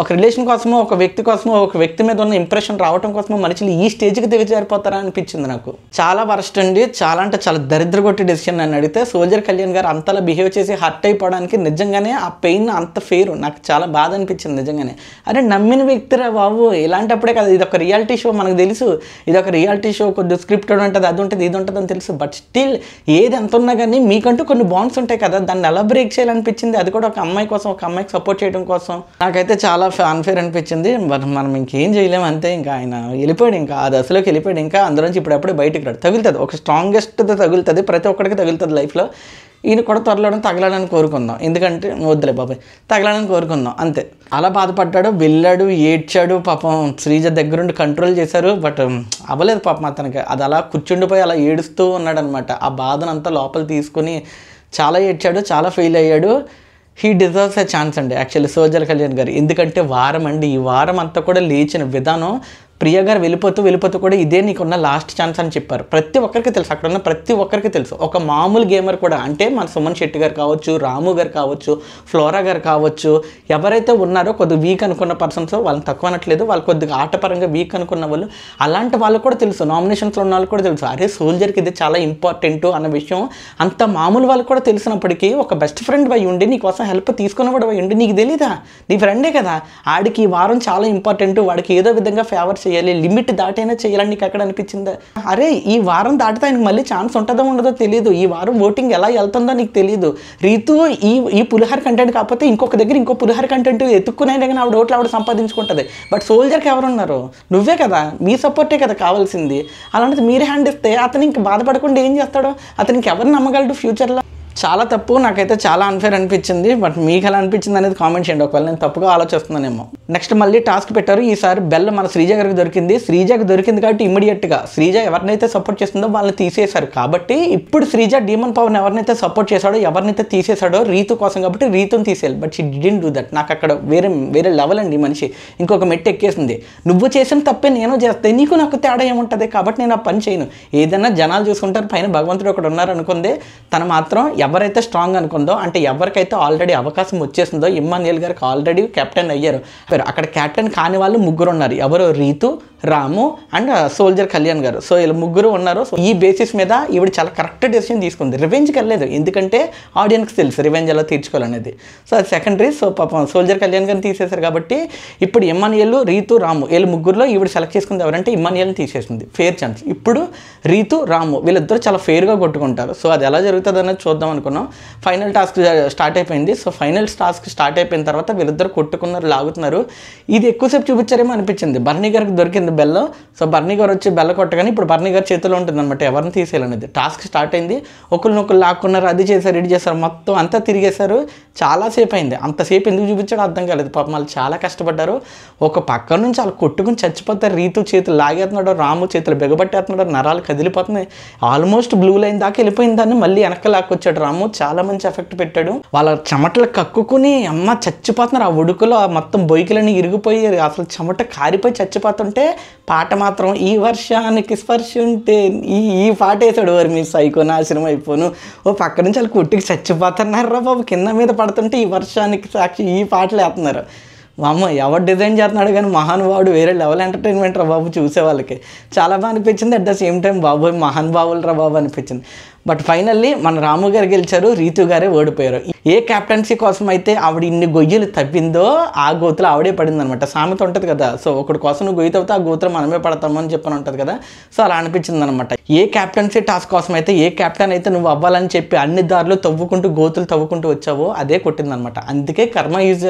ఒక రిలేషన్ కోసమో, ఒక వ్యక్తి కోసమో, ఒక వ్యక్తి మీద ఉన్న ఇంప్రెషన్ రావడం కోసమో మనుషులు ఈ స్టేజ్కి దిగజారిపోతారా అనిపించింది నాకు. చాలా వరస్ట్ అండి, చాలా అంటే చాలా దరిద్ర కొట్టి డెసిషన్ నన్ను అడిగితే. సోల్జర్ కళ్యాణ్ గారు అంతలా బిహేవ్ చేసి హర్ట్ అయిపోవడానికి నిజంగానే ఆ పెయిన్ అంత ఫేరు, నాకు చాలా బాధ అనిపించింది నిజంగానే. అరే నమ్మిన వ్యక్తిరా బాబు, ఇలాంటప్పుడే కదా, ఇది ఒక రియాలిటీ షో, మనకు తెలుసు ఇది ఒక రియాలిటీ షో, కొద్ది స్క్రిప్టెడ్ ఉంటుంది, అది ఉంటుంది ఇది ఉంటుంది అని తెలుసు. బట్ స్టిల్ ఏది ఎంత ఉన్నా కానీ మీకంటూ కొన్ని బాండ్స్ ఉంటాయి కదా, దాన్ని ఎలా బ్రేక్ చేయాలనిపించింది, అది కూడా ఒక అమ్మాయి కోసం, ఒక అమ్మాయికి సపోర్ట్ చేయడం కోసం. నాకైతే చాలా అన్ఫేర్ అనిపించింది. బట్ మనం ఇంకేం చేయలేము అంతే. ఇంకా ఆయన వెళ్ళిపోయాడు, ఇంకా ఆ దశలోకి వెళ్ళిపోయాడు. ఇంకా అందులోంచి ఇప్పుడప్పుడే బయటికి రాడు. తగులుతుంది, ఒక స్ట్రాంగెస్ట్ తగులుతుంది, ప్రతి ఒక్కడికి తగులుతుంది లైఫ్లో. ఈయన కూడా తగలాలని కోరుకుందాం, ఎందుకంటే వద్దులే బాబాయ్, తగలాలని కోరుకుందాం అంతే. అలా బాధపడ్డాడు, వెళ్ళాడు, ఏడ్చాడు. పాపం శ్రీజ దగ్గరుండి కంట్రోల్ చేశారు, బట్ అవ్వలేదు పాపం అతనికి. అది అలా కూర్చుండిపోయి అలా ఏడుస్తూ ఉన్నాడు అనమాట. ఆ బాధనంతా లోపల తీసుకుని చాలా ఏడ్చాడు, చాలా ఫెయిల్ అయ్యాడు. హీ డిజర్వ్స్ ఎ ఛాన్స్ అండి యాక్చువల్లీ సోల్జర్ కళ్యాణ్ గారు. ఎందుకంటే వారం అండి, ఈ వారం అంతా కూడా లేచిన విధానం ప్రియ గారు వెళ్ళిపోతూ కూడా ఇదే నీకున్న లాస్ట్ ఛాన్స్ అని చెప్పారు. ప్రతి ఒక్కరికి తెలుసు, అక్కడ ఉన్న ప్రతి ఒక్కరికి తెలుసు. ఒక మామూలు గేమర్ కూడా, అంటే మన సుమన్ శెట్టి గారు కావచ్చు, రాము గారు కావచ్చు, ఫ్లోరా గారు కావచ్చు, ఎవరైతే ఉన్నారో కొద్దిగా వీక్ అనుకున్న పర్సన్స్, వాళ్ళని తక్కువ అనట్లేదు, వాళ్ళు కొద్దిగా ఆటపరంగా వీక్ అనుకున్న వాళ్ళు, అలాంటి వాళ్ళు కూడా తెలుసు, నామినేషన్స్లో ఉన్న వాళ్ళు కూడా తెలుసు, అరే సోల్జర్కి ఇది చాలా ఇంపార్టెంట్ అన్న విషయం అంత మామూలు వాళ్ళకి కూడా తెలిసినప్పటికీ ఒక బెస్ట్ ఫ్రెండ్ అయి ఉండి నీకోసం హెల్ప్ తీసుకున్నవాడు అయి ఉండి నీకు తెలీదా, నీ ఫ్రెండే కదా, ఆడికి ఈ వారం చాలా ఇంపార్టెంట్, వాడికి ఏదో విధంగా ఫేవర్ చేయాలి, లిమిట్ దాటైనా చేయాలని నీకు ఎక్కడ అనిపించిందా? అరే ఈ వారం దాటితే ఆయనకు మళ్ళీ ఛాన్స్ ఉంటుందో ఉండదో తెలియదు, ఈ వారం ఓటింగ్ ఎలా వెళ్తుందో నీకు తెలియదు. రీతు ఈ పులిహార కంటెంట్ కాకపోతే ఇంకొక దగ్గర ఇంకో పులిహార కంటెంట్ ఎత్తుక్కునైనా కానీ ఆవిడ ఓట్లు ఆవిడ సంపాదించుకుంటుంది. బట్ సోల్జర్కి ఎవరున్నారు? నువ్వే కదా, మీ సపోర్టే కదా కావాల్సింది. అలాంటిది మీరే హ్యాండ్ ఇస్తే అతను ఇంక బాధపడకుండా ఏం చేస్తాడో, అతనికి ఎవరు నమ్మగలడు ఫ్యూచర్లో? చాలా తప్పు, నాకైతే చాలా అన్ఫేర్ అనిపించింది. బట్ మీకు ఎలా అనిపించింది అనేది కామెంట్ చేయండి, ఒకవేళ నేను తప్పుగా ఆలోచిస్తున్నానేమో. నెక్స్ట్ మళ్ళీ టాస్క్ పెట్టారు. ఈసారి బెల్ మన శ్రీజ గారికి దొరికింది. శ్రీజకి దొరికింది కాబట్టి ఇమ్మీడియట్గా శ్రీజ ఎవరినైతే సపోర్ట్ చేస్తుందో వాళ్ళని తీసేశారు. కాబట్టి ఇప్పుడు శ్రీజ డీమన్ పవన్ ఎవరినైతే సపోర్ట్ చేశాడో, ఎవరినైతే తీసేశాడో రీతు కోసం, కాబట్టి రీతుని తీసేయాలి. But she didn't do that. నాకు అక్కడ వేరే లెవెల్ అండి మనిషి. ఇంకొక మెట్టు ఎక్కేసింది. నువ్వు చేసిన తప్పే నేను చేస్తే నీకు నాకు తేడా ఏముంటుంది? కాబట్టి నేను ఆ పని చేయను. ఏదైనా జనాలు చూసుకుంటారు, పైన భగవంతుడు ఒకడు ఉన్నారు అనుకుందే, తను మాత్రం ఎవరైతే స్ట్రాంగ్ అనుకుందో, అంటే ఎవరికైతే ఆల్రెడీ అవకాశం వచ్చేసిందో, ఇమ్మాన్యుయల్ గారికి ఆల్రెడీ కెప్టెన్ అయ్యారు. అక్కడ కెప్టెన్ కాని వాళ్ళు ముగ్గురు ఉన్నారు. ఎవరు? రీతు, రాము అండ్ సోల్జర్ కళ్యాణ్ గారు. సో వీళ్ళు ముగ్గురు ఉన్నారు. సో ఈ బేసిస్ మీద ఈవిడ చాలా కరెక్ట్ డెసిషన్ తీసుకుంది. రివెంజ్కి వెళ్ళలేదు, ఎందుకంటే ఆడియన్స్కి తెలుసు రివెంజ్ ఎలా తీర్చుకోవాలనేది. సో అది సెకండరీ. సో పాపం సోల్జర్ కళ్యాణ్ గారిని తీసేశారు. కాబట్టి ఇప్పుడు ఇమ్మాన్యుయల్, రీతు, రాము వీళ్ళు ముగ్గురులో ఈవిడ సెలెక్ట్ చేసుకుంది ఎవరంటే ఇమ్మాన్యుయల్ని తీసేసింది. Fair chance. ఇప్పుడు రీతు, రాము వీళ్ళిద్దరూ చాలా ఫేర్గా కొట్టుకుంటారు. సో అది ఎలా జరుగుతుంది అనేది చూద్దాం అనుకున్నాం. ఫైనల్ టాస్క్ స్టార్ట్ అయిపోయింది. సో ఫైనల్ టాస్క్ స్టార్ట్ అయిపోయిన తర్వాత వీళ్ళిద్దరు కొట్టుకున్నారు, లాగుతున్నారు. ఇది ఎక్కువసేపు చూపించారేమో అనిపించింది. బర్నీ గారికి దొరికింది బెల్ల. సో బర్నీ గారు వచ్చి బెల్ల కొట్టగానే ఇప్పుడు బర్నీ గారి చేతిలో ఉంటుంది అనమాట ఎవరిని తీసేయాలనేది. టాస్క్ స్టార్ట్ అయింది. ఒకరినొకరు లాక్కున్నారు, అది చేశారు, ఇది చేశారు, మొత్తం అంతా తిరిగేశారు. చాలాసేపు అయింది. అంతసేపు ఎందుకు చూపించాడో అర్థం కాలేదు. పాపం వాళ్ళు చాలా కష్టపడ్డారు. ఒక పక్క నుంచి వాళ్ళు కొట్టుకుని చచ్చిపోతారు. రీతు చేతులు లాగేస్తున్నాడు, రాము చేతులు బిగబట్టేస్తున్నాడు, నరాలు కదిలిపోతున్నాయి. ఆల్మోస్ట్ బ్లూ లైన్ దాకా వెళ్ళిపోయిన దాన్ని మళ్ళీ వెనక్కి లాక్కొచ్చాడు రాము. చాలా మంచి ఎఫెక్ట్ పెట్టాడు. వాళ్ళ చెమటలు కక్కుకుని అమ్మ చచ్చిపోతున్నారు. ఆ ఉడుకులో మొత్తం బొయ్యిలన్నీ ఇరిగిపోయి అసలు చెమట కారిపోయి చచ్చిపోతుంటే పాట మాత్రం ఈ వర్షానికి స్పర్శ ఉంటే ఈ పాట వేసాడు. వారు మీ సైకో నాశనం అయిపోను. ఓ పక్క నుంచి వాళ్ళు కుట్టికి చచ్చిపోతున్నారు రా బాబు. కింద మీద పడుతుంటే ఈ వర్షానికి సాక్షి ఈ పాటలు వేస్తున్నారు. అమ్మ ఎవరు డిజైన్ చేస్తున్నాడు కానీ మహానుభావుడు వేరే లెవెల్ ఎంటర్టైన్మెంట్ రా బాబు. చూసే వాళ్ళకి చాలా బాగా అనిపించింది. అట్ ద సేమ్ టైం బాబు మహానుభావులు రా బాబు అనిపించింది. బట్ ఫైనల్లీ మన రాము గారు గెలిచారు, రీతు గారే ఓడిపోయారు. ఏ క్యాప్టెన్సీ కోసం అయితే ఆవిడ ఇన్ని గొయ్యలు తవ్విందో ఆ గోతులు ఆవిడే పడింది అనమాట. సామెత ఉంటుంది కదా, సో ఒకటి కోసం నువ్వు గొయ్యి తవ్వితే ఆ గోతులు మనమే పడతాము అని చెప్పని ఉంటుంది కదా. సో అలా అనిపించింది అనమాట. ఏ క్యాప్టెన్సీ టాస్క్ కోసం అయితే, ఏ క్యాప్టెన్ అయితే నువ్వు అవ్వాలని చెప్పి అన్ని దారులు తవ్వుకుంటూ గోతులు తవ్వుకుంటూ వచ్చావో అదే కొట్టిందనమాట. అందుకే కర్మ ఈజ్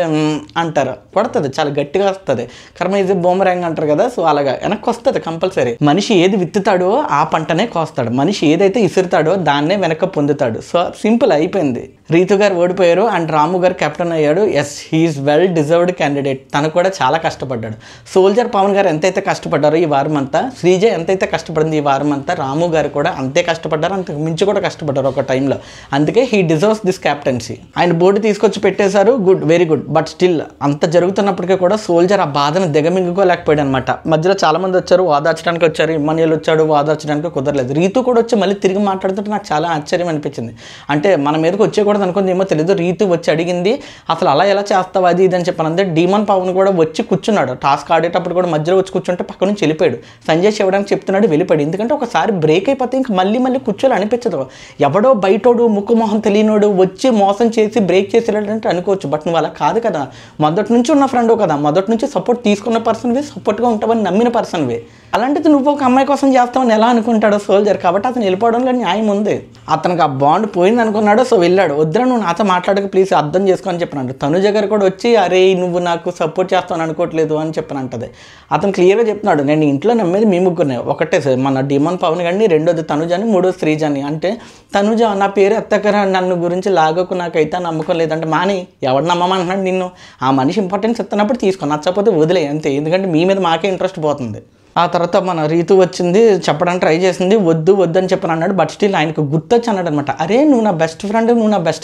అంటారు, కొడుతుంది, చాలా గట్టిగా వస్తుంది. కర్మ ఈజ్ బూమరాంగ్ అంటారు కదా. సో అలాగా వెనక్కి వస్తుంది కంపల్సరీ. మనిషి ఏది విత్తుతాడో ఆ పంటనే కోస్తాడు. మనిషి ఏదైతే ఇసురుతాడో దాన్నే వెనక పొందుతాడు. సో సింపుల్ అయిపోయింది. రీతు గారు ఓడిపోయారు అండ్ రాము గారు కెప్టెన్ అయ్యాడు. Yes, he's well deserved candidate. తను కూడా చాలా కష్టపడ్డాడు. సోల్జర్ పవన్ గారు ఎంతైతే కష్టపడ్డారో ఈ వారం అంతా, శ్రీజ ఎంతైతే కష్టపడింది ఈ వారం అంతా, రాము గారు కూడా అంతే కష్టపడ్డారు, అంతకు మించి కూడా కష్టపడ్డారు ఒక టైంలో. అందుకే హీ డిజర్వ్స్ దిస్ క్యాప్టెన్సీ. ఆయన బోర్డు తీసుకొచ్చి పెట్టేశారు, good, very good. But still అంత జరుగుతున్నప్పటికీ కూడా సోల్జర్ ఆ బాధను దిగమింగుకోలేకపోయాడు అనమాట. మధ్యలో చాలా మంది వచ్చారు, వాదార్చడానికి వచ్చారు. ఇమ్మాన్యుయల్ వచ్చాడు, వాదార్చడానికి కుదరలేదు. రీతు కూడా వచ్చి మళ్ళీ తిరిగి మాట్లాడుతుంటే నాకు చాలా ఆశ్చర్యం అనిపించింది. అంటే మన మీదకి వచ్చేకూడదు అనుకుంది ఏమో తెలియదు. రీతు వచ్చి అడిగింది అసలు అలా ఎలా చేస్తావు అది ఇది అని చెప్పాను. అంటే డీమన్ పవన్ కూడా వచ్చి కూర్చున్నాడు. టాస్క్ ఆడేటప్పుడు కూడా మధ్యలో వచ్చి కూర్చుంటే పక్క నుంచి వెళ్ళిపోయాడు. సంజయ్ ఇవ్వడానికి చెప్తున్నాడు, వెళ్ళిపోయాడు. ఎందుకంటే ఒకసారి బ్రేక్ అయిపోతే ఇంక మళ్ళీ కూర్చోలు అనిపించదు. ఎవడో బయటోడు ముక్కు మొహం తెలియనోడు వచ్చి మోసం చేసి బ్రేక్ చేసేటంటే అనుకోవచ్చు. బట్ నువ్వు అలా కాదు కదా, మొదటి నుంచి ఉన్న ఫ్రెండ్ కదా, మొదటి నుంచి సపోర్ట్ తీసుకున్న పర్సన్వే, సపోర్ట్గా ఉంటావని నమ్మిన పర్సన్వే. అలాంటిది నువ్వు ఒక అమ్మాయి కోసం చేస్తామని ఎలా అనుకుంటాడో సోల్జర్. కాబట్టి అతను వెళ్ళిపోవడంలో న్యాయం ఉంది. అతనికి ఆ బాండ్ పోయింది అనుకున్నాడు. సో వెళ్ళాడు. వద్దురా నువ్వు నాతో మాట్లాడక ప్లీజ్ అర్థం చేసుకొని చెప్పినాడు. తనుజ గారు కూడా వచ్చి అరే నువ్వు నాకు సపోర్ట్ చేస్తావని అనుకోవట్లేదు అని చెప్పనంటది. అతను క్లియర్గా చెప్తున్నాడు, నేను ఇంట్లో నమ్మేది మీ ముగ్గురునే, ఒకటే సార్ మన డిమన్ పవన్ గారిని, రెండోది తనుజని, మూడోది శ్రీజని. అంటే తనుజ నా పేరు ఎత్తకరా, నన్ను గురించి లాగకు, నాకైతే నమ్మకం లేదంటే మాని, ఎవడు నమ్మమంటున్నాడు నిన్ను? ఆ మనిషి ఇంపార్టెన్స్ ఇస్తున్నప్పుడు తీసుకో, నచ్చకపోతే వదిలే అంతే. ఎందుకంటే మీ మీద మాకే ఇంట్రెస్ట్ పోతుంది. ఆ తర్వాత మన రీతు వచ్చింది, చెప్పడానికి ట్రై చేసింది, వద్దు వద్దు అని చెప్పని అన్నాడు. బట్ స్టిల్ ఆయనకు గుర్తొచ్చి అన్నాడు అనమాట, అరే నువ్వు నా బెస్ట్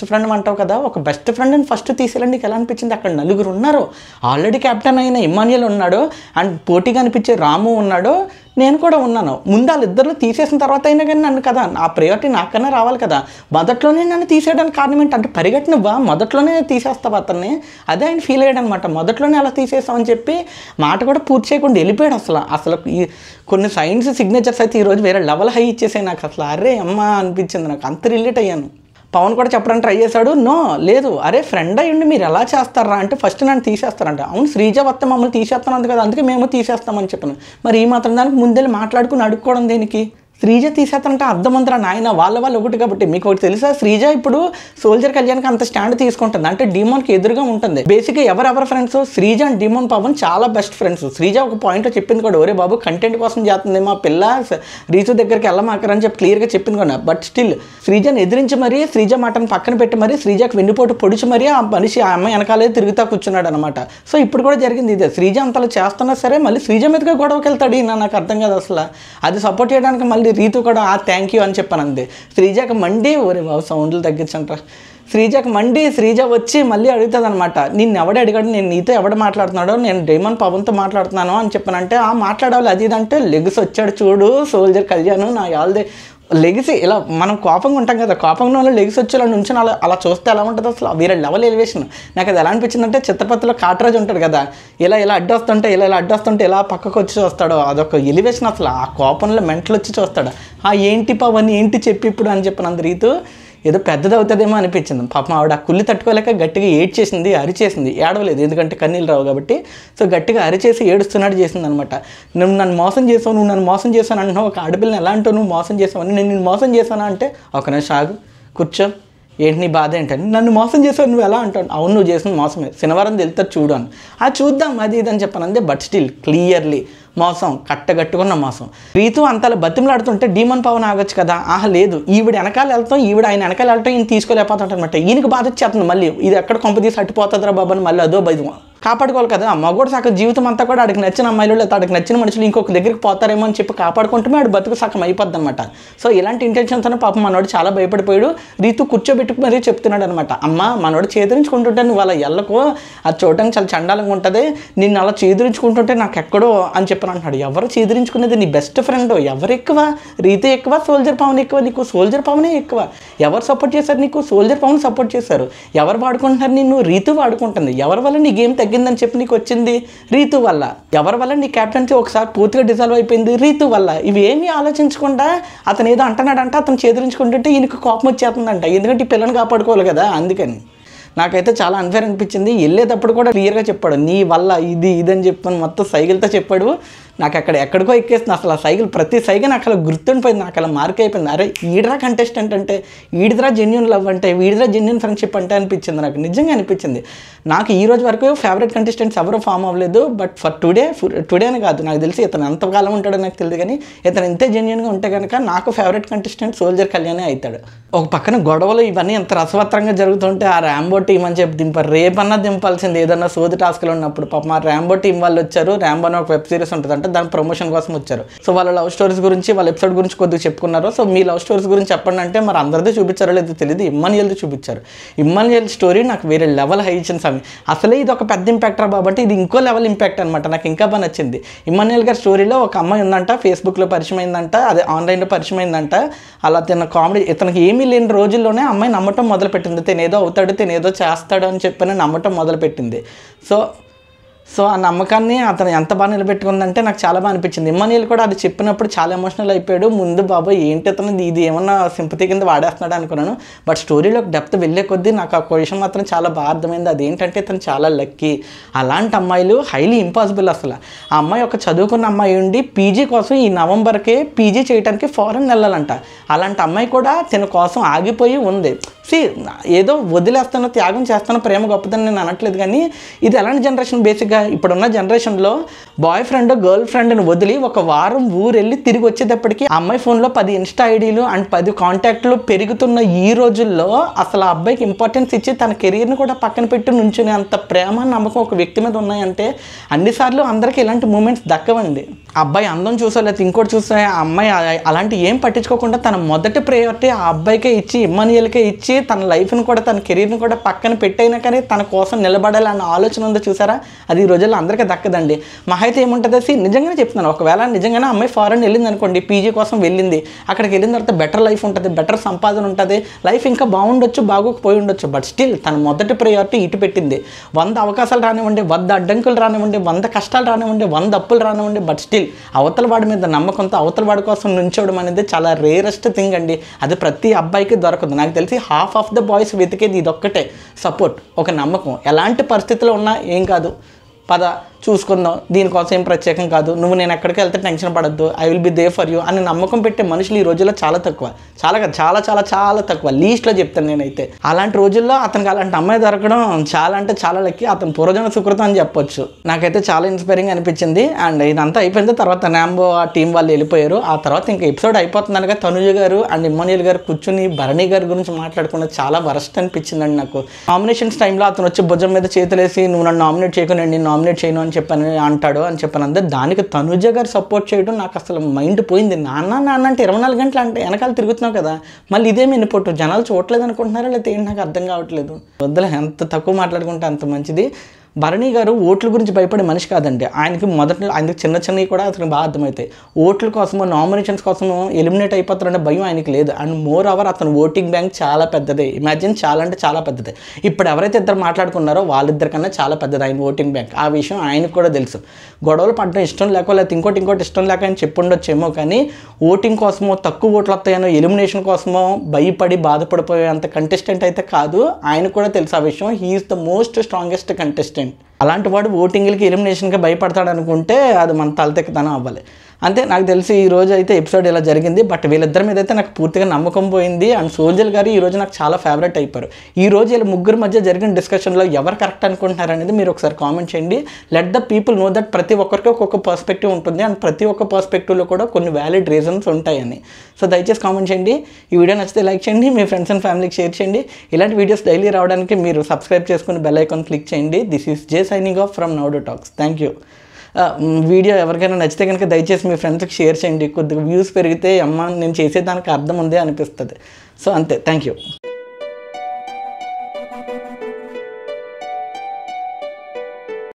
ఫ్రెండ్ అంటావు కదా, ఒక బెస్ట్ ఫ్రెండ్ని ఫస్ట్ తీసేయాలని నీకు ఎలా అనిపించింది? అక్కడ నలుగురు ఉన్నారు, ఆల్రెడీ కెప్టెన్ అయిన ఇమ్మాన్యుయల్ ఉన్నాడు, అండ్ పోటీగా అనిపించే రాము ఉన్నాడు, నేను కూడా ఉన్నాను. ముందు వాళ్ళిద్దరు తీసేసిన తర్వాత అయినా కానీ నన్ను కదా, ఆ ప్రయారిటీ నాకన్నా రావాలి కదా, మొదట్లోనే నన్ను తీసేయడానికి కారణం ఏంటంటే పరిగెట్టినవ్వా, మొదట్లోనే తీసేస్తావు అతన్ని, అదే ఆయన ఫీల్ అయ్యాడు అనమాట. మొదట్లోనే అలా తీసేస్తామని చెప్పి మాట కూడా పూర్తి చేయకుండా వెళ్ళిపోయాడు. అసలు ఈ కొన్ని సైన్స్ సిగ్నేచర్స్ అయితే ఈరోజు వేరే లెవెల్ హై ఇచ్చేసాయి నాకు. అసలు అరే అమ్మ అనిపించింది నాకు, అంత రిలేట్ అయ్యాను. పవన్ కూడా చెప్పడానికి ట్రై చేశాడు, నో లేదు, అరే ఫ్రెండ్ అయ్యండి మీరు ఎలా చేస్తారా అంటే ఫస్ట్ నన్ను తీసేస్తారంట. అవును శ్రీజ వస్తే మమ్మల్ని తీసేస్తాను కదా, అందుకే మేము తీసేస్తామని చెప్పాను. మరి ఈ మాత్రం దానికి ముందే మాట్లాడుకుని అడుక్కోవడం దేనికి? శ్రీజ తీసేస్తారంటే అర్థమంతరా నాయన, వాళ్ళు ఒకటి కాబట్టి. మీకు ఒకటి తెలుసా, శ్రీజ ఇప్పుడు సోల్జర్ కళ్యాణ్కి అంత స్టాండ్ తీసుకుంటుంది అంటే డీమోన్కి ఎదురుగా ఉంటుంది. బేసిక్గా ఎవరెవరి friends, Sreeja and demon Pavan చాలా బెస్ట్ ఫ్రెండ్స్. శ్రీజ ఒక పాయింట్లో చెప్పింది కూడా, ఒరే బాబు కంటెంట్ కోసం చేస్తుంది మా పిల్ల, రీతు దగ్గరికి వెళ్ళమాకరని చెప్పి క్లియర్గా చెప్పింది కూడా. బట్ స్టిల్ శ్రీజని ఎదిరించి మరీ, శ్రీజ మాటను పక్కన పెట్టి మరీ, శ్రీజకి వెన్నుపోటు పొడిచి మరీ ఆ మనిషి ఆ అమ్మాయి వెనకాలే తిరుగుతా కూర్చున్నాడు అనమాట. సో ఇప్పుడు కూడా జరిగింది ఇదే, శ్రీజ అంతలో చేస్తున్నా సరే మళ్ళీ శ్రీజ మీదగా గొడవకి వెళ్తాడు ఈయన. నాకు అర్థం కాదు అసలు, అది సపోర్ట్ చేయడానికి మళ్ళీ రీతు కూడా థ్యాంక్ యూ అని చెప్పాను అంతే. శ్రీజకి మండి, ఒరే బాబు సౌండ్లు తగ్గించంటారా, శ్రీజకి మండి శ్రీజ వచ్చి మళ్ళీ అడుగుతుంది అనమాట, నిన్ను ఎవడు అడిగాడు, నేను నీతో ఎవడు మాట్లాడుతున్నాడో, నేను డైమండ్ పవన్తో మాట్లాడుతున్నాను అని చెప్పానంటే, ఆ మాట్లాడాలి అది ఇదంటే లెగ్స్ వచ్చాడు చూడు సోల్జర్ కళ్యాణ్, నా యాల్దే లెగిసి ఇలా మనం కోపంగా ఉంటాం కదా, కోపంగా లెగిసి వచ్చి అలా నుంచి అలా చూస్తే ఎలా ఉంటుంది అసలు, వేరే లెవెల్ ఎలివేషన్. నాకు అది ఎలా అనిపించిందంటే చిత్రపతిలో కాటరాజు ఉంటాడు కదా, ఇలా అడ్డొస్తుంటే ఇలా పక్కకు వచ్చి చూస్తాడు, అదొక ఎలివేషన్ అసలు. ఆ కోపంలో మెంటలు వచ్చి చూస్తాడు, ఏంటి పవన్ ఏంటి చెప్పి ఇప్పుడు అని చెప్పినంత రీతు ఏదో పెద్దది అవుతుందేమో అనిపించింది. పాపం ఆవిడ ఆ కుళ్ళి తట్టుకోలేక గట్టిగా ఏడ్చేసింది, అరిచేసింది. ఏడవలేదు ఎందుకంటే కన్నీళ్ళు రావు కాబట్టి. సో గట్టిగా అరిచేసి ఏడుస్తున్నాడు చేసింది అనమాట. నువ్వు నన్ను మోసం చేసావు అంటున్నావు, ఒక ఆడపిల్లని ఎలా అంటావు నువ్వు మోసం చేసావు అని, నేను మోసం చేశాను అంటే ఒక నిమిషం ఆగు కూర్చో, ఏంటి నీ బాధ ఏంటని, నన్ను మోసం చేసావు నువ్వు ఎలా అంటావు, అవును నువ్వు చేసిన మోసమే, శనివారం తెలుస్తుంది చూడు అని, చూద్దాం అది ఇదని చెప్పాను అంతే. బట్ స్టిల్ క్లియర్లీ మోసం, కట్టగట్టుకున్న మోసం. రీతు అంతలా బతిమలాడుతుంటే డీమన్ పవన్ ఆగొచ్చు కదా, లేదు ఈవిడ వెనకాల వెళ్తాం, ఆయన వెనకాల వెళ్తాం, ఈయన తీసుకోలేకపోతాడు అనమాట. ఈయనకి బాధ వచ్చేస్తుంది మళ్ళీ, ఇది ఎక్కడ కొంప తీసి అట్టిపోతుందిరా బాబు అని మళ్ళీ అదో భయం. కాపాడుకోవాలి కదా, మగోడు సగం జీవితం అంతా కూడా ఆడికి నచ్చిన అమ్మాయిలు లేదా ఆడికి నచ్చిన మనుషులు ఇంకొక దగ్గరికి పోతారేమో అని చెప్పి కాపాడుకుంటే ఆడు బతుకు సగం అయిపోద్ది అనమాట. సో ఇలాంటి ఇంటెన్షన్తోనే పాపం మనోడు చాలా భయపడిపోయాడు. రీతు కూర్చోబెట్టుకు మరీ చెప్తున్నాడు అనమాట, అమ్మ మనోడు చేదరించుకుంటుంటే నువ్వు అలా ఎల్లకు, అది చూడడానికి చాలా చండాలంగా ఉంటుంది, నిన్ను అలా చేదరించుకుంటుంటే నాకు ఎక్కడో అని చెప్పని అంటున్నాడు. ఎవరు చేదరించుకునేది, నీ బెస్ట్ ఫ్రెండ్, ఎవరు ఎక్కువ, రీతు ఎక్కువ సోల్జర్ పవన్ ఎక్కువ, నీకు సోల్జర్ పవనే ఎక్కువ. ఎవరు సపోర్ట్ చేశారు నీకు, సోల్జర్ పవన్ సపోర్ట్ చేశారు. ఎవరు వాడుకుంటున్నారు నిన్ను, రీతు వాడుకుంటుంది. ఎవరి వల్ల నీ గేమ్ తగ్గిందని చెప్పి నీకు వచ్చింది, రీతు వల్ల. ఎవరి వల్ల నీ క్యాప్టెన్సీ ఒకసారి పూర్తిగా డిజాల్వ్ అయిపోయింది, రీతు వల్ల. ఇవి ఏమీ ఆలోచించకుండా అతను ఏదో అంటున్నాడంటే అతను చేదరించుకుంటుంటే ఈయనకు కోపం వచ్చేస్తుందంట, ఎందుకంటే ఈ పిల్లని కాపాడుకోవాలి కదా. అందుకని నాకైతే చాలా అన్ఫేర్ అనిపించింది. వెళ్ళేటప్పుడు కూడా క్లియర్గా చెప్పాడు, నీ వల్ల ఇది అని చెప్పని మొత్తం సైకిల్తో చెప్పాడు. నాకు ఎక్కడికో ఎక్కేస్తుంది అసలు ఆ సైకిల్, ప్రతి సైకిల్ నాకు అలా గుర్తుండిపోయింది, నాకు అలా మార్క్ అయిపోయింది. అరే ఈడిరా కంటెస్టెంట్ అంటే, ఈడిరా జెన్యూన్ లవ్ అంటే, వీడిరా జెన్యూన్ ఫ్రెండ్షిప్ అంటే అనిపించింది నాకు, నిజంగా అనిపించింది. నాకు ఈ రోజు వరకు ఫేవరెట్ కంటెస్టెంట్స్ ఎవరు ఫామ్ అవ్వలేదు. బట్ ఫర్ టుడే అని కాదు, నాకు తెలిసి ఇతను ఎంతకాలం ఉంటాడో నాకు తెలియదు, కానీ ఇతను ఇంతే జెన్యూన్గా ఉంటే కనుక నాకు ఫేవరెట్ కంటెస్టెంట్ సోల్జర్ కళ్యాణే అవుతాడు. ఒక పక్కన గొడవలు ఇవన్నీ ఎంత రసవత్రంగా జరుగుతుంటే ఆ ర్యాంబో టీం అని చెప్పి దింపారు. రేపన్నా దింపాల్సింది ఏదన్నా సోది టాస్క్లు ఉన్నప్పుడు. పాపం ఆ ర్యాంబో టీం వాళ్ళు వచ్చారు, ర్యాంబో అని ఒక వెబ్ సిరీస్ ఉంటుంది, దాని ప్రమోషన్ కోసం వచ్చారు. సో వాళ్ళ లవ్ స్టోరీస్ గురించి, వాళ్ళ ఎపిసోడ్ గురించి కొద్దిగా చెప్పుకున్నారు. సో మీ లవ్ స్టోరీస్ గురించి చెప్పండి అంటే, మరి అందరిది చూపించారో లేదో తెలియదు, ఇమ్మాన్యుయల్ది చూపించారు. ఇమ్మాన్యుయల్ స్టోరీ నాకు వేరే లెవెల్ హై ఇచ్చిన స్వామి. అసలే ఇది ఒక పెద్ద ఇంపాక్ట్ రా బాబు అంటే, ఇది ఇంకో లెవెల్ ఇంపాక్ట్ అనమాట. నాకు ఇంకా బాగా నచ్చింది. ఇమ్మాన్యుయల్ గారి స్టోరీలో ఒక అమ్మాయి ఉందంట, ఫేస్బుక్లో పరిచయం అయిందంట, అదే ఆన్లైన్లో పరిచయం అయిందంట. అలా తిన్న కామెడీ, ఇతనికి ఏమీ లేని రోజుల్లోనే అమ్మాయి నమ్మటం మొదలుపెట్టింది, తినేదో అవుతాడు, తినేదో చేస్తాడు అని చెప్పని నమ్మటం మొదలుపెట్టింది. సో ఆ నమ్మకాన్ని అతను ఎంత బాగా నిలబెట్టుకుందంటే నాకు చాలా బాగా అనిపించింది. ఇమ్మాన్యుయల్ కూడా అది చెప్పినప్పుడు చాలా ఎమోషనల్ అయిపోయాడు. ముందు బాబాయ్ ఏంటి అతను ఇది ఏమన్నా సింపతి కింద వాడేస్తున్నాడు అనుకున్నాను. బట్ స్టోరీలోకి డెప్త్ వెళ్ళే కొద్దీ నాకు ఆ క్వశ్చన్ మాత్రం చాలా బాగా అర్థమైంది. అదేంటంటే ఇతను చాలా లక్కీ. అలాంటి అమ్మాయిలు హైలీ ఇంపాసిబుల్ అసలు. ఆ అమ్మాయి ఒక చదువుకున్న అమ్మాయి ఉండి పీజీ కోసం ఈ నవంబర్కే పీజీ చేయడానికి ఫారెన్ వెళ్ళాలంట. అలాంటి అమ్మాయి కూడా తన కోసం ఆగిపోయి ఉంది. ఏదో వదిలేస్తానో త్యాగం చేస్తానో ప్రేమ గొప్పదని నేను అనట్లేదు, కానీ ఇది ఎలాంటి జనరేషన్, బేసిక్గా ఇప్పుడున్న జనరేషన్లో బాయ్ ఫ్రెండ్ గర్ల్ ఫ్రెండ్ని వదిలి ఒక వారం ఊరు వెళ్ళి తిరిగి వచ్చేటప్పటికి అమ్మాయి ఫోన్లో 10 ఇన్స్టా ఐడీలు అండ్ 10 కాంటాక్ట్లు పెరుగుతున్న ఈ రోజుల్లో అసలు ఆ అబ్బాయికి ఇంపార్టెన్స్ ఇచ్చి తన కెరీర్ని కూడా పక్కన పెట్టి నుంచునే అంత ప్రేమ నమ్మకం ఒక వ్యక్తి మీద ఉన్నాయంటే అన్నిసార్లు అందరికీ ఇలాంటి మూమెంట్స్ దక్కవండి. అబ్బాయి అందం చూసో లేకపోతే ఇంకోటి చూస్తే ఆ అమ్మాయి అలాంటి ఏం పట్టించుకోకుండా తన మొదటి ప్రయారిటీ ఆ అబ్బాయికే ఇచ్చి ఇమ్మాన్యుయల్కే ఇచ్చి తన లైఫ్ని కూడా తన కెరీర్ని కూడా పక్కన పెట్టైనా కానీ తన కోసం నిలబడాలి అన్న ఆలోచన ఉందో చూసారా, అది ఈ రోజుల్లో అందరికీ దక్కదండి. మా అయితే ఏముంటుంది నిజంగానే చెప్తున్నాను, ఒకవేళ నిజంగానే అమ్మాయి ఫారెన్ వెళ్ళింది అనుకోండి, పీజీ కోసం వెళ్ళింది, అక్కడికి వెళ్ళిన తర్వాత బెటర్ లైఫ్ ఉంటుంది, బెటర్ సంపాదన ఉంటుంది, లైఫ్ ఇంకా బాగుండొచ్చు బాగోకపోయి ఉండొచ్చు. బట్ స్టిల్ తన మొదటి ప్రయారిటీ ఇటు పెట్టింది. 100 అవకాశాలు రానివ్వండి, 100 అడ్డంకులు రానివ్వండి, 100 కష్టాలు రానివ్వండి, 100 అప్పులు రానివ్వండి, బట్ స్టిల్ అవతల వాడి మీద నమ్మకంతో అవతల వాడి కోసం నుంచోవడం అనేది చాలా రేరెస్ట్ థింగ్ అండి. అది ప్రతి అబ్బాయికి దొరకదు. నాకు తెలిసి హాఫ్ ఆఫ్ ద బాయ్స్ వెతికేది ఇదొక్కటే, సపోర్ట్, ఒక నమ్మకం. ఎలాంటి పరిస్థితిలో ఉన్నా ఏం కాదు, పద చూసుకుందాం, దీనికోసం ఏం ప్రత్యేకం కాదు, నువ్వు నేను ఎక్కడికి వెళ్తే టెన్షన్ పడద్దు, I will be they for you అని నమ్మకం పెట్టే మనుషులు ఈ రోజుల్లో చాలా తక్కువ, చాలా చాలా చాలా చాలా తక్కువ, లీస్ట్లో చెప్తాను నేనైతే. అలాంటి రోజుల్లో అతనికి అలాంటి అమ్మాయి దొరకడం చాలా అంటే చాలా లక్కీ, అతను పూర్వజన్మ సుకృతం అని చెప్పొచ్చు. నాకైతే చాలా ఇన్స్పైరింగ్ అనిపించింది. అండ్ ఇదంతా అయిపోయింది, తర్వాత నాంబో ఆ టీం వాళ్ళు వెళ్ళిపోయారు. ఆ తర్వాత ఇంకా ఎపిసోడ్ అయిపోతుందనగా తనుజ గారు అండ్ ఇమ్మాన్యుయల్ గారు కూర్చుని భరణి గారి గురించి మాట్లాడుకున్న చాలా వరస్ట్ అనిపించిందండి నాకు. నామినేషన్స్ టైంలో అతను వచ్చి భుజం మీద చేతులేసి నువ్వు నన్ను నామినేట్ చేయకు, నేను నామినేట్ చేయను అని అంటాడు అని చెప్పాను. అందరు దానికి తనుజ గారు సపోర్ట్ చేయడం నాకు అసలు మైండ్ పోయింది. నాన్న అంటే 24 గంటలు అంటే వెనకాల తిరుగుతున్నావు కదా, మళ్ళీ ఇదే మినిపోటు జనాలు చూడలేదు అనుకుంటున్నారా లేకపోతే ఏంటి నాకు అర్థం కావట్లేదు. వద్దులే, ఎంత తక్కువ మాట్లాడుకుంటే అంత మంచిది. భరణి గారు ఓట్ల గురించి భయపడే మనిషి కాదండి. ఆయనకి ఆయనకి చిన్నవి కూడా అతనికి బాగా అర్థమవుతాయి. ఓట్ల కోసమో నామినేషన్స్ కోసమో ఎలిమినేట్ అయిపోతారనే భయం ఆయనకి లేదు. అండ్ మోర్ ఓవర్ అతను ఓటింగ్ బ్యాంక్ చాలా పెద్దదే. ఇమాజిన్, చాలా అంటే చాలా పెద్దదే. ఇప్పుడు ఎవరైతే ఇద్దరు మాట్లాడుకున్నారో వాళ్ళిద్దరికన్నా చాలా పెద్దది ఆయన ఓటింగ్ బ్యాంక్. ఆ విషయం ఆయనకు కూడా తెలుసు. గొడవలు పడడం ఇష్టం లేక లేకపోతే ఇంకోటి ఇష్టం లేక అని చెప్పుండొచ్చేమో, కానీ ఓటింగ్ కోసమో తక్కువ ఓట్లు వస్తాయనో ఎలిమినేషన్ కోసమో భయపడి బాధపడిపోయేంత కంటెస్టెంట్ అయితే కాదు. ఆయనకు కూడా తెలుసు ఆ విషయం. He's the most strongest contestant. అలాంటి వాడు ఓటింగ్లకి ఎలిమినేషన్కి భయపడతాడు అనుకుంటే అది మన తలతెక్కతనం అవ్వాలి. అంతే, నాకు తెలిసి ఈ రోజు అయితే ఎపిసోడ్ ఇలా జరిగింది. బట్ వీళ్ళిద్దరి మీద అయితే నాకు పూర్తిగా నమ్మకం పోయింది. అండ్ సోల్జర్ గారు ఈరోజు నాకు చాలా ఫేవరెట్ అయిపోయారు. ఈ రోజు వీళ్ళ ముగ్గురు మధ్య జరిగిన డిస్కషన్లో ఎవరు కరెక్ట్ అనుకుంటున్నారు అనేది మీరు ఒకసారి కామెంట్ చేయండి. Let the people know that ప్రతి ఒక్కరికి ఒక్కొక్క పర్స్పెక్టివ్ ఉంటుంది అండ్ ప్రతి ఒక్క పర్స్పెక్టివ్లో కూడా కొన్ని వ్యాలిడ్ రీజన్స్ ఉంటాయని. సో దయచేసి కామెంట్ చేయండి. ఈ వీడియో నచ్చితే లైక్ చేయండి, మీ ఫ్రెండ్స్ అండ్ ఫ్యామిలీకి షేర్ చేయండి. ఇలాంటి వీడియోస్ డైలీ రావడానికి మీరు సబ్స్క్రైబ్ చేసుకుని బెల్ ఐకాన్ క్లిక్ చేయండి. This is J signing off from now to talks. Thank you. Video ఎవరికైనా నచ్చితే కనుక దయచేసి మీ ఫ్రెండ్స్కి షేర్ చేయండి. కొద్దిగా వ్యూస్ పెరిగితే అమ్మ నేను చేసేదానికి అర్థం ఉంది అనిపిస్తుంది. సో అంతే, థ్యాంక్ యూ.